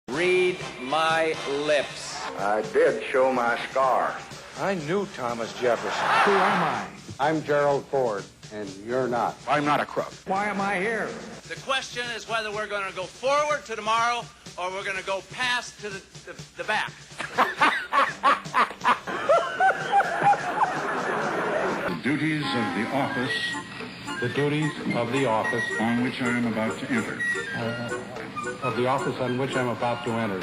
Read my lips. I did show my scar. I knew Thomas Jefferson. Who am I? I'm Gerald Ford, and you're not. I'm not a crook. Why am I here? The question is whether we're going to go forward to tomorrow or we're going to go past to the back. The duties of the office. The duties of the office. On which I am about to enter. Of the office on which I'm about to enter.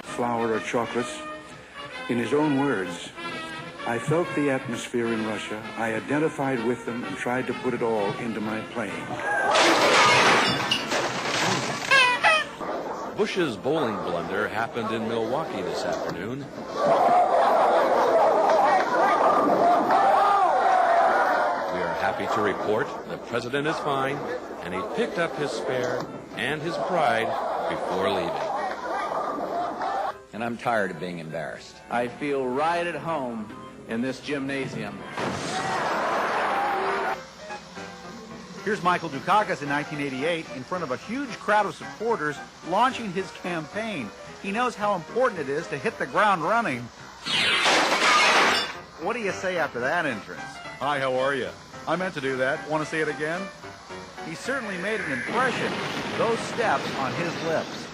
Flour or chocolates. In his own words, I felt the atmosphere in Russia. I identified with them and tried to put it all into my playing. Bush's bowling blunder happened in Milwaukee this afternoon. We are happy to report the president is fine, and he picked up his spare and his pride before leaving. And I'm tired of being embarrassed. I feel right at home in this gymnasium. Here's Michael Dukakis in 1988 in front of a huge crowd of supporters launching his campaign. He knows how important it is to hit the ground running. What do you say after that entrance? Hi, how are you? I meant to do that. Want to see it again? He certainly made an impression. Those steps on his lips.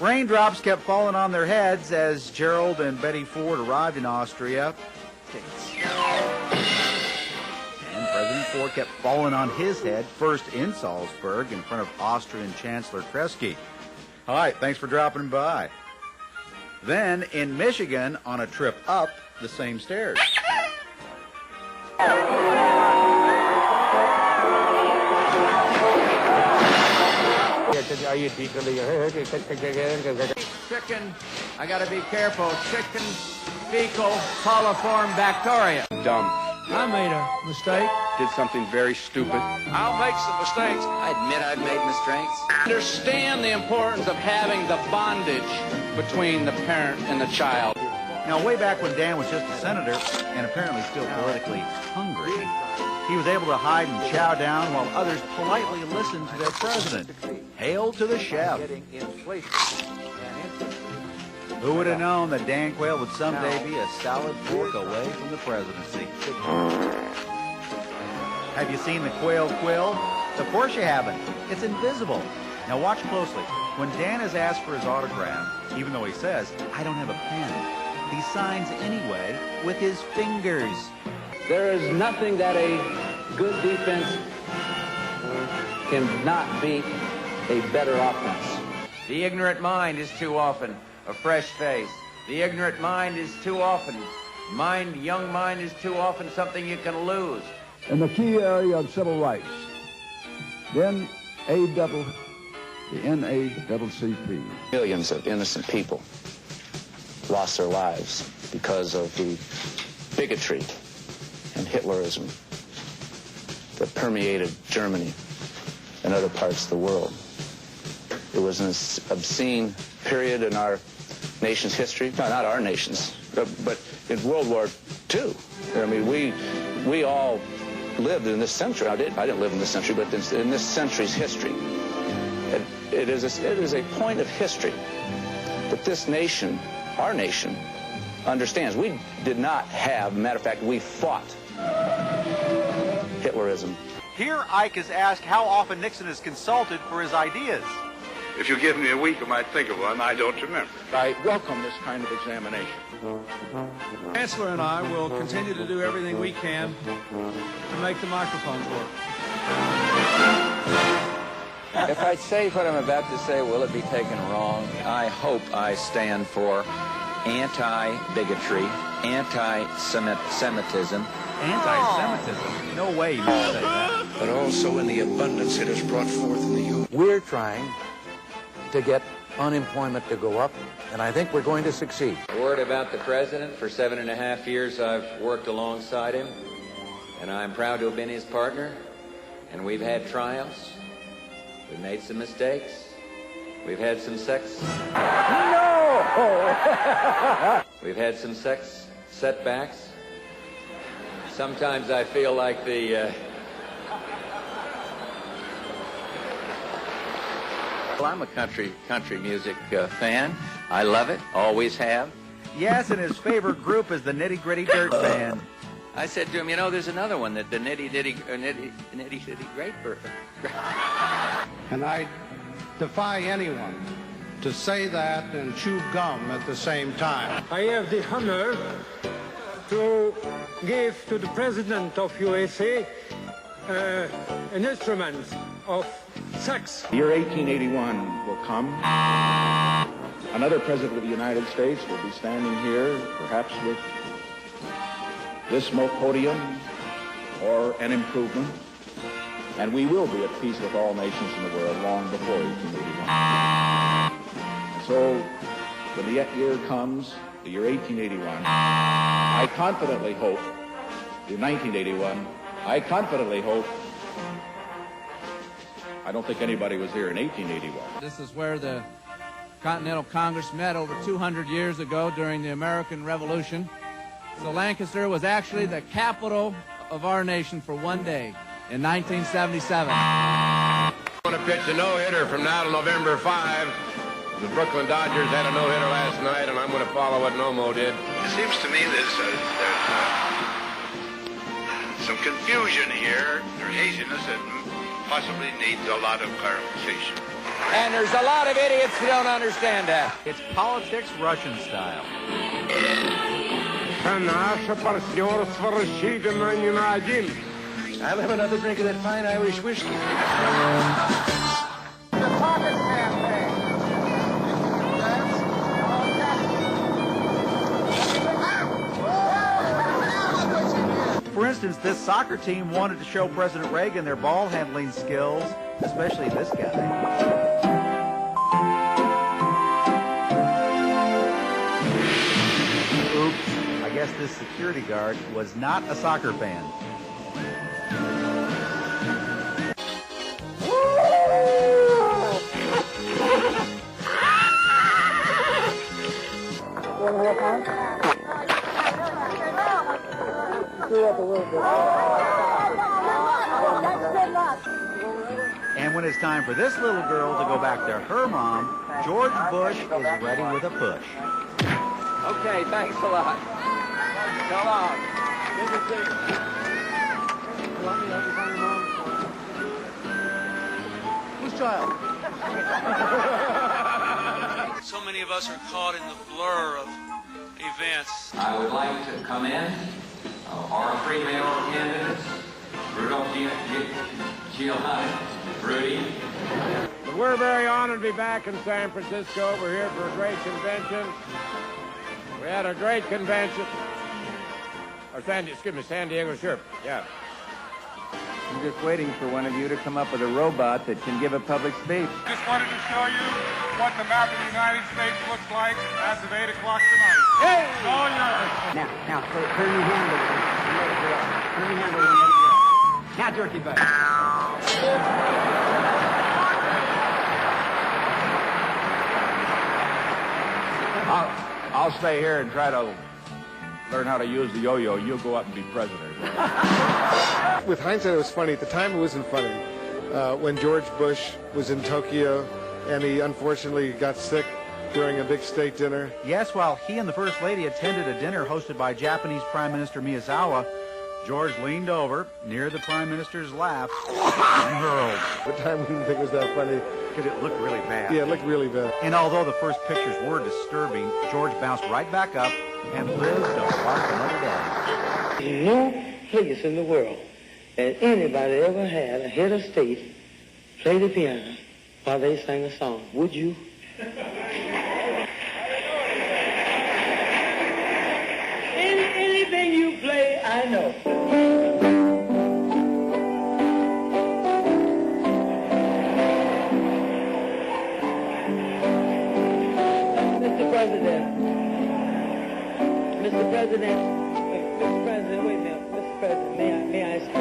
Raindrops kept falling on their heads as Gerald and Betty Ford arrived in Austria. And President Ford kept falling on his head, first in Salzburg in front of Austrian Chancellor Kreisky. Hi, thanks for dropping by. Then in Michigan on a trip up the same stairs. Are you deeply hurt? Chicken, I gotta be careful. Chicken fecal coliform bacteria. Dumb. I made a mistake. Did something very stupid. I'll make some mistakes. I admit I've made mistakes. Understand the importance of having the bondage between the parent and the child. Now, way back when Dan was just a senator, and apparently still politically hungry, he was able to hide and chow down while others politely listened to their president. Hail to the chef. Who would have known that Dan Quayle would someday be a solid fork away from the presidency? Have you seen the Quayle quill? Of course you haven't. It's invisible. Now watch closely. When Dan is asked for his autograph, even though he says, I don't have a pen, he signs anyway with his fingers. There is nothing that a good defense cannot beat a better offense. The ignorant mind is too often a fresh face. The ignorant mind is too often, young mind is too often something you can lose. In the key area of civil rights, the NAACP. Millions of innocent people lost their lives because of the bigotry and Hitlerism that permeated Germany and other parts of the world. It was an obscene period in our nation's history. No, not our nation's, but in World War II. I mean, we all lived in this century. I didn't live in this century, but in this century's history. It is a point of history that this nation, our nation, understands. We did not have, matter of fact, we fought Hitlerism. Here Ike is asked how often Nixon is consulted for his ideas. If you give me a week, I might think of one. I don't remember. I welcome this kind of examination. Chancellor and I will continue to do everything we can to make the microphones work. If I say what I'm about to say, will it be taken wrong? I hope I stand for anti-bigotry, anti-Semitism. Anti-Semitism? No way you would say that. But also in the abundance it has brought forth in the youth. We're trying to get unemployment to go up, and I think we're going to succeed. A word about the president. For 7.5 years, I've worked alongside him, and I'm proud to have been his partner. And we've had triumphs. We've made some mistakes. We've had some sex. No! We've had some setbacks. Sometimes I feel like the... Well, I'm a country music fan. I love it, always have. Yes, and his favorite group is the Nitty Gritty Dirt Band. I said to him, you know, there's another one, that the Nitty Gritty Great Bird. And I defy anyone to say that and chew gum at the same time. I have the honor to give to the President of USA an instrument of sax. The year 1881 will come. Another president of the United States will be standing here, perhaps with this smoke podium or an improvement, and we will be at peace with all nations in the world long before 1881. So when the year comes, the year 1881, I confidently hope, the 1981, I confidently hope, I don't think anybody was here in 1881. This is where the Continental Congress met over 200 years ago during the American Revolution. So Lancaster was actually the capital of our nation for one day in 1977. I want to pitch a no-hitter from now to November 5. The Brooklyn Dodgers had a no-hitter last night, and I'm going to follow what Nomo did. It seems to me there's some confusion here, or haziness that possibly needs a lot of clarification. And there's a lot of idiots who don't understand that. It's politics Russian style. I'll have another drink of that fine Irish whiskey. For instance, this soccer team wanted to show President Reagan their ball handling skills, especially this guy. Oops, I guess this security guard was not a soccer fan. And when it's time for this little girl to go back to her mom, George Bush is ready with a push. Okay, thanks a lot. So long. Good to see you. Whose child? So many of us are caught in the blur of events. I would like to come in our three mayoral candidates, Rudolph Giuliani, Rudy. But we're very honored to be back in San Francisco. We're here for a great convention. We had a great convention. Or San Diego, sure, yeah. I'm just waiting for one of you to come up with a robot that can give a public speech. Just wanted to show you what the map of the United States looks like as of 8 o'clock tonight. Hey! All yours. Now, turn your hand over and let it go. Turn your hand over and let it go. Now, jerky butt. I'll stay here and try to learn how to use the yo-yo. You'll go up and be president. With hindsight, it was funny. At the time, it wasn't funny. When George Bush was in Tokyo and he unfortunately got sick during a big state dinner. Yes, while he and the First Lady attended a dinner hosted by Japanese Prime Minister Miyazawa, George leaned over near the Prime Minister's lap and hurled. At the time, we didn't think it was that funny. Because it looked really bad. Yeah, it looked really bad. And although the first pictures were disturbing, George bounced right back up and lived to watch another day. No place in the world that anybody ever had a head of state play the piano while they sang a song. Would you? Anything you play, I know. Mr. President, wait a minute. Mr. President, may I speak?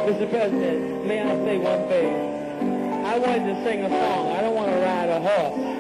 Mr. President, may I say one thing? I wanted to sing a song. I don't want to ride a horse.